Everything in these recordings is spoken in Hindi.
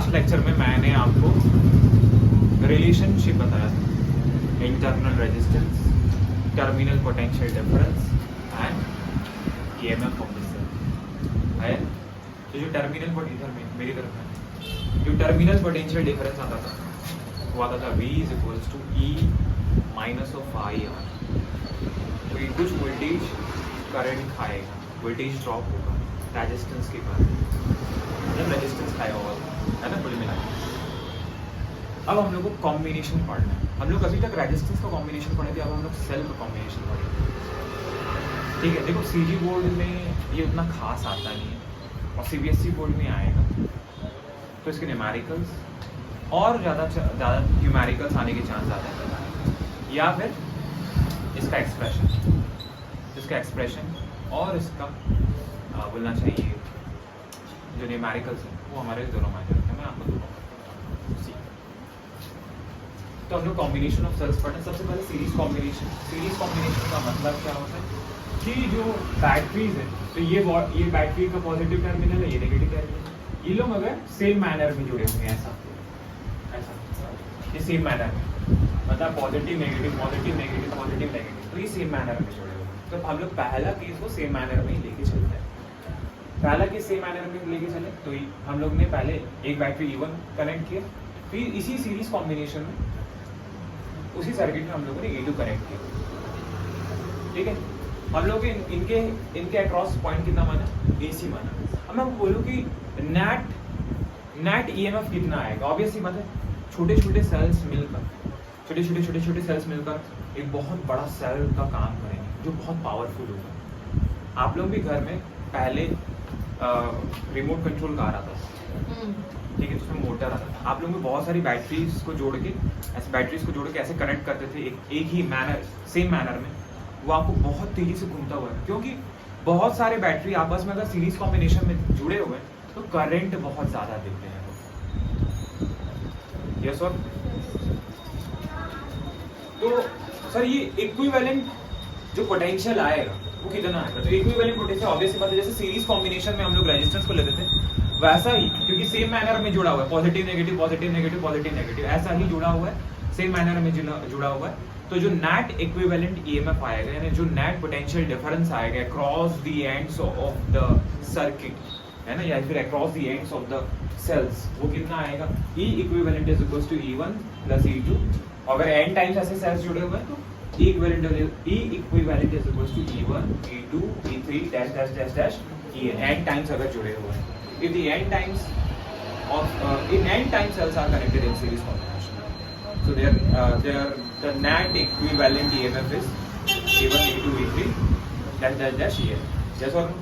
लास्ट लेक्चर में मैंने आपको रिलेशनशिप बताया था, internal resistance, terminal potential difference and EMF of the cell है। तो जो टर्मिनल पोटेंशियल मेरी तरफ है, जो टर्मिनल पोटेंशियल डिफरेंस आता था वो आता था V is equals to E minus of I R. तो कुछ वोल्टेज करंट खाएगा, वोल्टेज ड्रॉप होगा रेजिस्टेंस के कारण, मतलब रेजिस्टेंस खाया होगा, है ना, कुल मिला के। अब हम लोग को कॉम्बिनेशन पढ़ना है। हम लोग अभी तक रेजिस्टेंस का कॉम्बिनेशन पढ़े थे, अब हम लोग सेल का कॉम्बिनेशन पढ़ेंगे। ठीक है, देखो सीजी बोर्ड में ये उतना खास आता नहीं है और सीबीएसई बोर्ड में आएगा तो इसके न्यूमेरिकल्स और ज़्यादा न्यूमेरिकल्स आने के चांस ज़्यादा है, या फिर इसका एक्सप्रेशन और इसका बोलना चाहिए जो न्यूमेरिकल्स है वो हमारे दोनों में आ जाते हैं। मैं आपको दोनों तो हम लोग कॉम्बिनेशन ऑफ सेल्स पढ़ते हैं। सबसे पहले सीरीज कॉम्बिनेशन का मतलब क्या होता है कि जो बैटरीज है, तो ये बैटरी का पॉजिटिव टर्मिनल है, ये नेगेटिव टर्मिनल है, ये लोग अगर सेम मैनर में जुड़े हुए हैं, ऐसा ये सेम मैनर में, मतलब positive negative positive negative positive negative, तो ये सेम मैनर में जुड़े हुए हैं। तो हम लोग पहला केस को सेम मैनर में ही लेके चलते हैं। पहला केस सेम मैनर में लेके चले तो हम लोग ने पहले एक बैटरी E1 कनेक्ट किया, फिर इसी सीरीज कॉम्बिनेशन में उसी सर्किट में हम लोगों ने E2 कनेक्ट किया। ठीक है, हम लोग इनके अक्रॉस पॉइंट कितना माना, AC माना। अब मैं बोलूँ कि नेट EMF कितना आएगा, ऑब्वियसली मतलब छोटे छोटे सेल्स मिलकर एक बहुत बड़ा सेल का काम करेंगे जो बहुत पावरफुल होगा। आप लोग भी घर में पहले रिमोट कंट्रोल कार आता था, ठीक है, उसमें मोटर आता था। आप लोग में बहुत सारी बैटरीज को जोड़ के ऐसे कनेक्ट करते थे एक ही मैनर, सेम मैनर में। वो आपको बहुत तेजी से घूमता हुआ है, क्योंकि बहुत सारे बैटरी आपस में अगर सीरीज कॉम्बिनेशन में जुड़े हुए हैं तो करंट बहुत ज़्यादा देते हैं। Yes sir. तो सर ये इक्विवेलेंट जो पोटेंशियल आएगा वो कितना आएगा, तो इक्विवेलेंट पोटेंशियल ऑब्वियसली बात है, जैसे सीरीज कॉम्बिनेशन में हम लोग रेजिस्टेंस को लेते थे वैसा ही, क्योंकि सेम मैनर में जुड़ा हुआ है, positive negative positive negative positive negative, ऐसा ही जुड़ा हुआ है, सेम मैनर में जुड़ा हुआ है। तो जो नेट इक्विवेलेंट ईएमएफ आएगा, यानी जो नेट पोटेंशियल डिफरेंस आएगा across the ends of the circuit, है ना, या फिर across the ends of the cells, वो कितना आएगा, E equivalent is equals to E1 plus E2। अगर n टाइम्स ऐसे सेल्स जुड़े हुए हैं तो E equivalent is equals to E1 E2 E3 dash dash dash dash EN, n times अगर जुड़े हुए हैं। If the n times cells are connected in series combination, so the net equivalent EMF is E1 E2 E3 dash dash dash EN. Yes or no?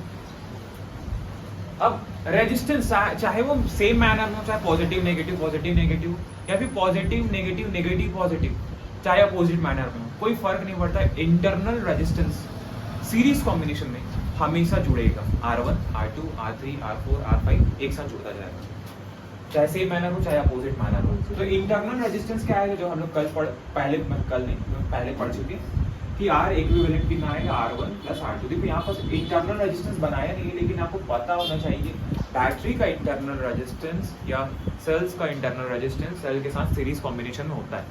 अब रेजिस्टेंस चाहे वो सेम मैनर में हो, चाहे पॉजिटिव नेगेटिव या फिर पॉजिटिव नेगेटिव नेगेटिव पॉजिटिव, चाहे अपोजिट मैनर में हो, कोई फर्क नहीं पड़ता। इंटरनल रेजिस्टेंस सीरीज कॉम्बिनेशन में हमेशा जुड़ेगा, R1 R2 R3 R4 R5 एक साथ जुड़ता जाएगा, चाहे सेम मैनर हो चाहे अपोजिट मैनर हो। तो इंटरनल रेजिस्टेंस क्या है, जो हम लोग पहले पढ़ चुके हैं कि R इक्विवेलेंट कितना आएगा, R1 प्लस R2। देखो यहाँ पर इंटरनल रेजिस्टेंस बनाया नहीं है, लेकिन आपको पता होना चाहिए बैटरी का इंटरनल रेजिस्टेंस या सेल्स का इंटरनल रेजिस्टेंस सेल के साथ सीरीज कॉम्बिनेशन में होता है।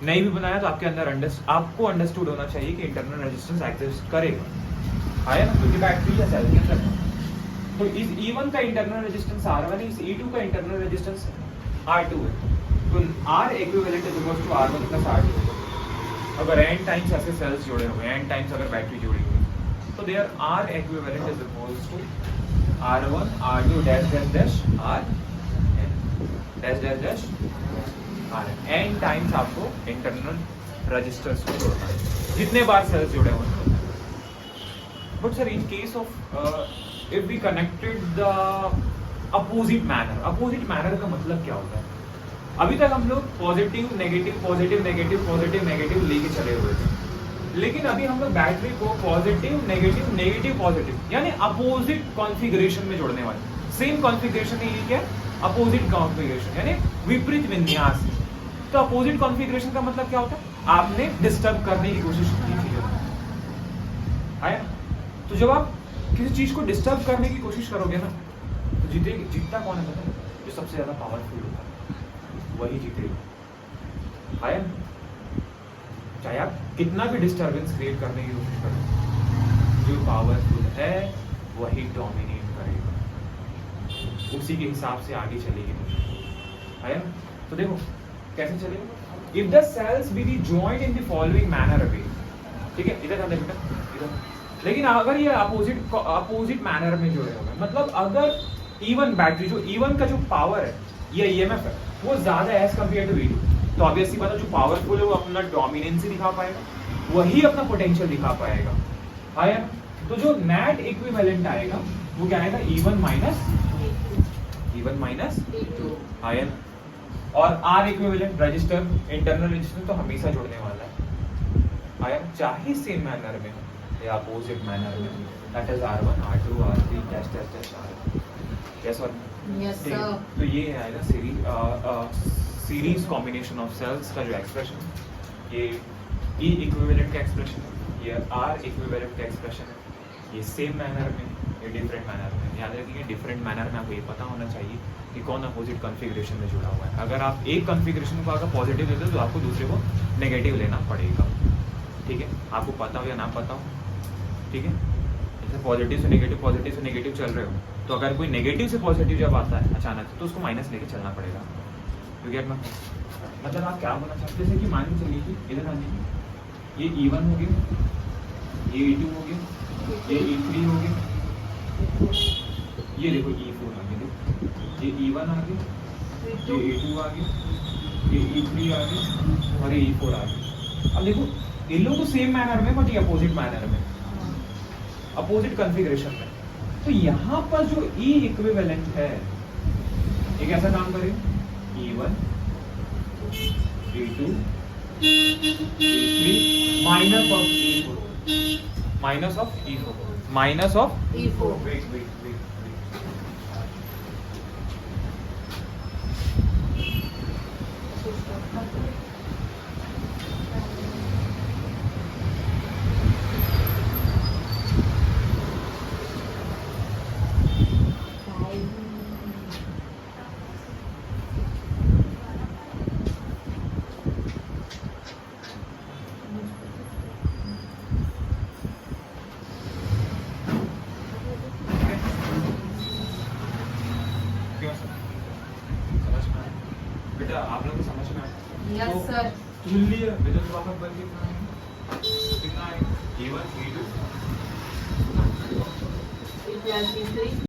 नहीं भी बनाया तो आपके अंदर आपको अंडरस्टूड होना चाहिए कि इंटरनल रेजिस्टेंस एग्जिस्ट करेगा, आया ना, क्योंकि बैटरी या सेल के अंदर। तो इस E1 का इंटरनल रेजिस्टेंस R1 है, इस E2 का इंटरनल रेजिस्टेंस R2 है। तो R equivalent is equals to R1 plus R2। अगर n टाइम्स ऐसे सेल्स जुड़े हुए हैं, n टाइम्स अगर बैटरी जुड़ी हुई है, तो there R equivalent is equals to R1 R2 dash dash dash R dash dash dash R n times आपको इंटरनल रेजिस्टेंस को जोड़ना है, जितने बार सेल्स जुड़े हुए हैं। But sir in case of if we connected the opposite manner का मतलब क्या होता है? अभी तक हम लोग पॉजिटिव नेगेटिव लेके चले हुए थे, लेकिन अभी हम लोग बैटरी को पॉजिटिव नेगेटिव यानी अपोजिट कॉन्फ़िगरेशन में जोड़ने वाले। सेम कॉन्फ़िगरेशन है, ये क्या, अपोजिट कॉन्फ़िगरेशन यानी विपरीत विन्यास। तो अपोजिट कॉन्फ़िगरेशन का मतलब क्या होता है, आपने डिस्टर्ब करने की कोशिश की थी, आया। तो जब आप किसी चीज को डिस्टर्ब करने की कोशिश करोगे ना, तो जीतता कौन है पता है? जो सबसे ज्यादा पावरफुल होता है वही जीतेगा। आया? चाहे आप कितना भी डिस्टर्बेंस क्रिएट करने की कोशिश करो, जो पावरफुल है वही डोमिनेट करेगा, उसी के हिसाब से आगे चलेगी। आया? तो देखो कैसे चलेगा। If the cells be the joint in the following manner वे, ठीक है, इधर ध्यान बेटा, इधर। लेकिन अगर ये अपोजिट मैनर में जुड़े हुए, मतलब अगर E1 बैटरी, जो E1 का जो पावर है या EMF है वो ज्यादा है एज कम्पेयर टू E2, तो ऑब्वियसली बात है जो पावरफुल है वो अपना डोमिनेंसी दिखा पाएगा, वही अपना पोटेंशियल दिखा पाएगा। आया? तो जो नेट इक्विवेलेंट आएगा वो क्या आएगा, E1 माइनस E2। आया? और R equivalent register, internal register तो हमेशा जुड़ने वाला है। आया? चाहे सेम मैनर में या अपोजिट मैनर में, that is R1 R2 R3 dash dash dash R। Yes और यस सर। तो ये आएगा सीरीज कॉम्बिनेशन ऑफ सेल्स का जो एक्सप्रेशन, ये E इक्विवेलेंट का एक्सप्रेशन है, ये R इक्विवेलेंट का एक्सप्रेशन है, ये सेम मैनर में, ये डिफरेंट मैनर में। याद रखिए डिफरेंट मैनर में आपको ये पता होना चाहिए कि कौन अपोजिट कॉन्फ़िगरेशन में जुड़ा हुआ है। अगर आप एक कॉन्फ़िगरेशन को अगर पॉजिटिव लेते हो तो आपको दूसरे को नेगेटिव लेना पड़ेगा, ठीक है, आपको पता हो या ना पता हो, ठीक है। जैसे पॉजिटिव से नेगेटिव चल रहे हो, तो अगर कोई नेगेटिव से पॉजिटिव जब आता है अचानक तो उसको माइनस लेके चलना पड़ेगा। You get my point? मतलब आप क्या बोलना चाहते हैं, जैसे कि मान के चलिए कि इधर आने की ये E1 हो गया, ये E2 हो गया, ये E3 हो गया, ये देखो E4 आ गया, देखो ये E1 आ गया, ये E2 आ गया, ये E3 आ गया और ये E4 आ गया। अब देखो इन लोग तो सेम मैनर में बट ये अपोजिट मैनर में, अपोजिट कॉन्फ़िगरेशन में। तो यहाँ पर जो E इक्विवेलेंट है ये कैसा काम करेगा, E1 E2 E3 minus of E4, minus of E4, minus of E4। Wait बेटा, आप लोग को समझ में आया? Yes sir. तुल्य विद्युत वाहक बल कितना है, E1 E2 E+E3